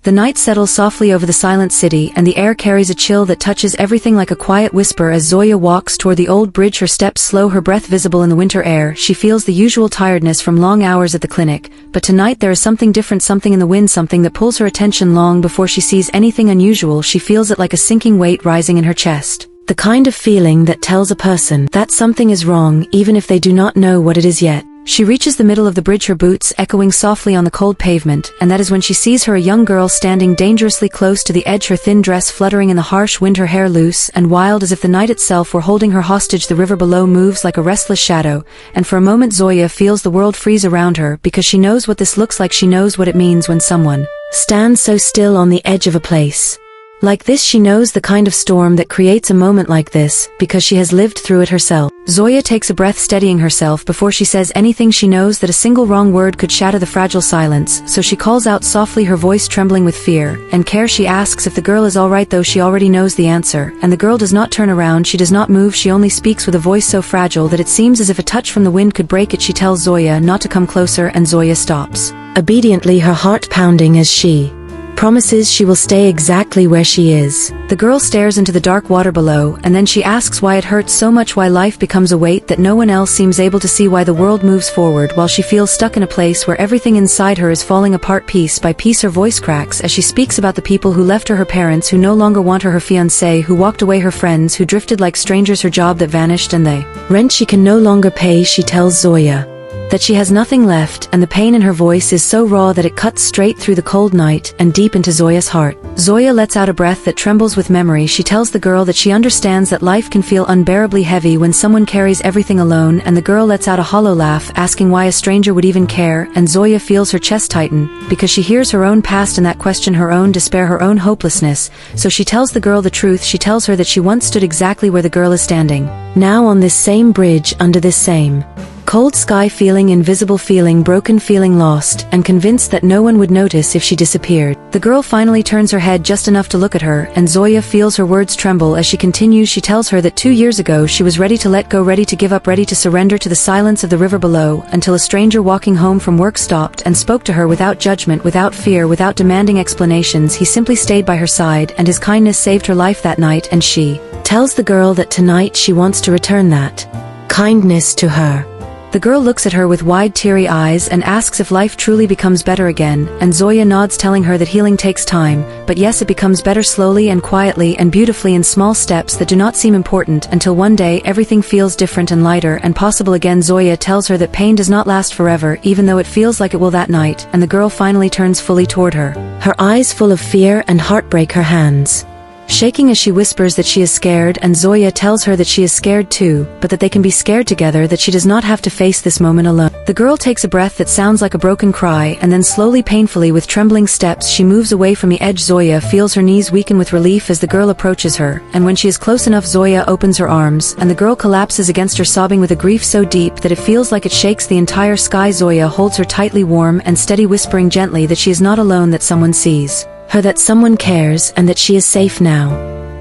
The night settles softly over the silent city, and the air carries a chill that touches everything like a quiet whisper. As Zoya walks toward the old bridge, her steps slow, her breath visible in the winter air. She feels the usual tiredness from long hours at the clinic, but tonight there is something different, something in the wind, something that pulls her attention. Long before she sees anything unusual, she feels it like a sinking weight rising in her chest. The kind of feeling that tells a person that something is wrong, even if they do not know what it is yet. She reaches the middle of the bridge, her boots echoing softly on the cold pavement, and that is when she sees her, a young girl standing dangerously close to the edge, her thin dress fluttering in the harsh wind, her hair loose and wild as if the night itself were holding her hostage. The river below moves like a restless shadow, and for a moment Zoya feels the world freeze around her, because she knows what this looks like. She knows what it means when someone stands so still on the edge of a place like this. She knows the kind of storm that creates a moment like this, because she has lived through it herself. Zoya takes a breath, steadying herself before she says anything. She knows that a single wrong word could shatter the fragile silence, so she calls out softly, her voice trembling with fear and care. She asks if the girl is all right, though she already knows the answer, and the girl does not turn around. She does not move. She only speaks with a voice so fragile that it seems as if a touch from the wind could break it. She tells Zoya not to come closer, and Zoya stops, obediently, her heart pounding as she promises she will stay exactly where she is. The girl stares into the dark water below, and then she asks why it hurts so much, why life becomes a weight that no one else seems able to see, why the world moves forward while she feels stuck in a place where everything inside her is falling apart piece by piece. Her voice cracks as she speaks about the people who left her, her parents who no longer want her, her fiancé who walked away, her friends who drifted like strangers, her job that vanished, and the rent she can no longer pay. She tells Zoya that she has nothing left, and the pain in her voice is so raw that it cuts straight through the cold night and deep into Zoya's heart. Zoya lets out a breath that trembles with memory. She tells the girl that she understands that life can feel unbearably heavy when someone carries everything alone, and the girl lets out a hollow laugh, asking why a stranger would even care, and Zoya feels her chest tighten, because she hears her own past in that question, her own despair, her own hopelessness. So she tells the girl the truth. She tells her that she once stood exactly where the girl is standing now, on this same bridge, under this same cold sky, feeling invisible, feeling broken, feeling lost, and convinced that no one would notice if she disappeared. The girl finally turns her head just enough to look at her, and Zoya feels her words tremble as she continues. She tells her that 2 years ago she was ready to let go, ready to give up, ready to surrender to the silence of the river below, until a stranger walking home from work stopped and spoke to her without judgment, without fear, without demanding explanations. He simply stayed by her side, and his kindness saved her life that night, and she tells the girl that tonight she wants to return that kindness to her. The girl looks at her with wide, teary eyes and asks if life truly becomes better again, and Zoya nods, telling her that healing takes time, but yes, it becomes better slowly and quietly and beautifully, in small steps that do not seem important, until one day everything feels different and lighter and possible again. Zoya tells her that pain does not last forever, even though it feels like it will that night, and the girl finally turns fully toward her, her eyes full of fear and heartbreak, her hands shaking as she whispers that she is scared, and Zoya tells her that she is scared too, but that they can be scared together, that she does not have to face this moment alone. The girl takes a breath that sounds like a broken cry, and then slowly, painfully, with trembling steps, she moves away from the edge. Zoya feels her knees weaken with relief as the girl approaches her, and when she is close enough, Zoya opens her arms, and the girl collapses against her, sobbing with a grief so deep that it feels like it shakes the entire sky. Zoya holds her tightly, warm and steady, whispering gently that she is not alone, that someone sees her, that someone cares, and that she is safe now.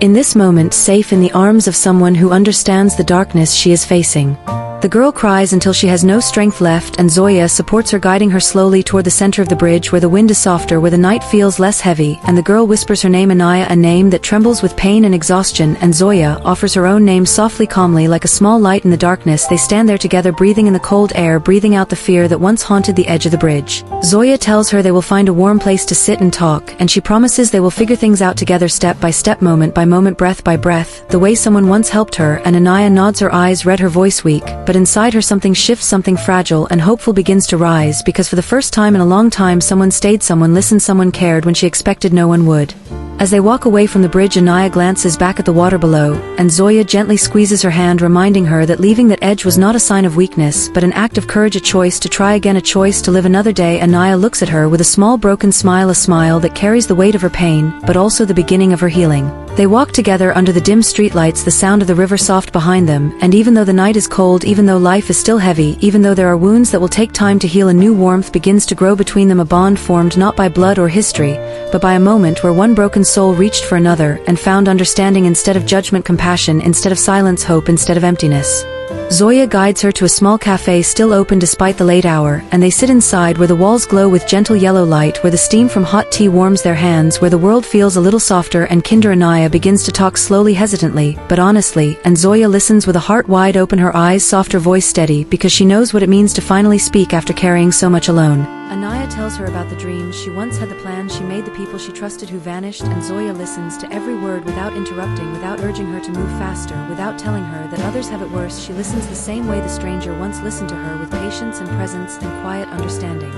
In this moment, safe in the arms of someone who understands the darkness she is facing. The girl cries until she has no strength left, and Zoya supports her, guiding her slowly toward the center of the bridge, where the wind is softer, where the night feels less heavy, and the girl whispers her name, Aaniyah, a name that trembles with pain and exhaustion, and Zoya offers her own name softly, calmly, like a small light in the darkness. They stand there together, breathing in the cold air, breathing out the fear that once haunted the edge of the bridge. Zoya tells her they will find a warm place to sit and talk, and she promises they will figure things out together, step by step, moment by moment, breath by breath, the way someone once helped her. And Aaniyah nods, her eyes red, her voice weak, but inside her something shifts, something fragile and hopeful begins to rise, because for the first time in a long time someone stayed, someone listened, someone cared when she expected no one would. As they walk away from the bridge, Aaniyah glances back at the water below, and Zoya gently squeezes her hand, reminding her that leaving that edge was not a sign of weakness, but an act of courage, a choice to try again, a choice to live another day. Aaniyah looks at her with a small broken smile, a smile that carries the weight of her pain, but also the beginning of her healing. They walk together under the dim streetlights, the sound of the river soft behind them, and even though the night is cold, even though life is still heavy, even though there are wounds that will take time to heal, a new warmth begins to grow between them, a bond formed not by blood or history, but by a moment where one broken soul reached for another and found understanding instead of judgment, compassion instead of silence, hope instead of emptiness. Zoya guides her to a small cafe still open despite the late hour, and they sit inside where the walls glow with gentle yellow light, where the steam from hot tea warms their hands, where the world feels a little softer, and Kinder Aaniyah begins to talk slowly, hesitantly, but honestly, and Zoya listens with a heart wide open, her eyes soft, her voice steady, because she knows what it means to finally speak after carrying so much alone. Aaniyah tells her about the dreams she once had, the plans she made, the people she trusted who vanished, and Zoya listens to every word without interrupting, without urging her to move faster, without telling her that others have it worse. She listens the same way the stranger once listened to her, with patience and presence and quiet understanding.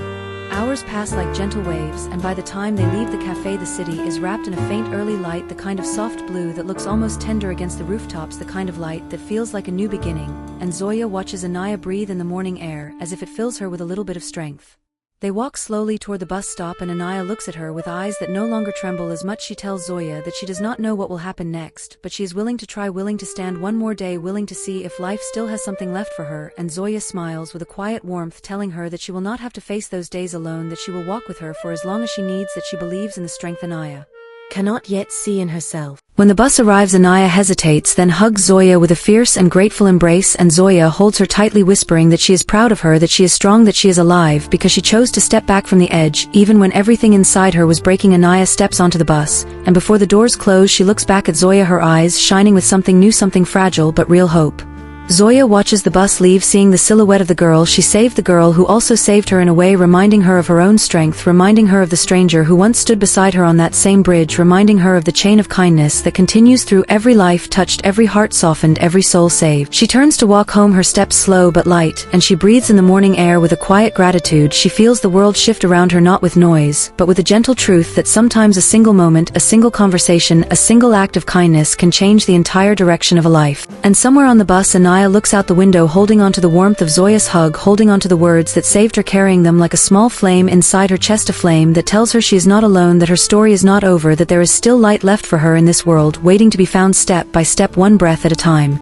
Hours pass like gentle waves, and by the time they leave the cafe, the city is wrapped in a faint early light, the kind of soft blue that looks almost tender against the rooftops, the kind of light that feels like a new beginning, and Zoya watches Aaniyah breathe in the morning air as if it fills her with a little bit of strength. They walk slowly toward the bus stop, and Aaniyah looks at her with eyes that no longer tremble as much. She tells Zoya that she does not know what will happen next, but she is willing to try, willing to stand one more day, willing to see if life still has something left for her, and Zoya smiles with a quiet warmth, telling her that she will not have to face those days alone, that she will walk with her for as long as she needs, that she believes in the strength Aaniyah cannot yet see in herself. When the bus arrives, Aaniyah hesitates, then hugs Zoya with a fierce and grateful embrace, and Zoya holds her tightly, whispering that she is proud of her, that she is strong, that she is alive, because she chose to step back from the edge, even when everything inside her was breaking. Aaniyah steps onto the bus, and before the doors close, she looks back at Zoya, her eyes shining with something new, something fragile but real, hope. Zoya watches the bus leave, seeing the silhouette of the girl she saved, the girl who also saved her in a way, reminding her of her own strength, reminding her of the stranger who once stood beside her on that same bridge, reminding her of the chain of kindness that continues through every life touched, every heart softened, every soul saved. She turns to walk home, her steps slow but light, and she breathes in the morning air with a quiet gratitude. She feels the world shift around her, not with noise, but with a gentle truth that sometimes a single moment, a single conversation, a single act of kindness can change the entire direction of a life. And somewhere on the bus, Aaniyah looks out the window, holding onto the warmth of Zoya's hug, holding onto the words that saved her, carrying them like a small flame inside her chest, a flame that tells her she is not alone, that her story is not over, that there is still light left for her in this world, waiting to be found step by step, one breath at a time.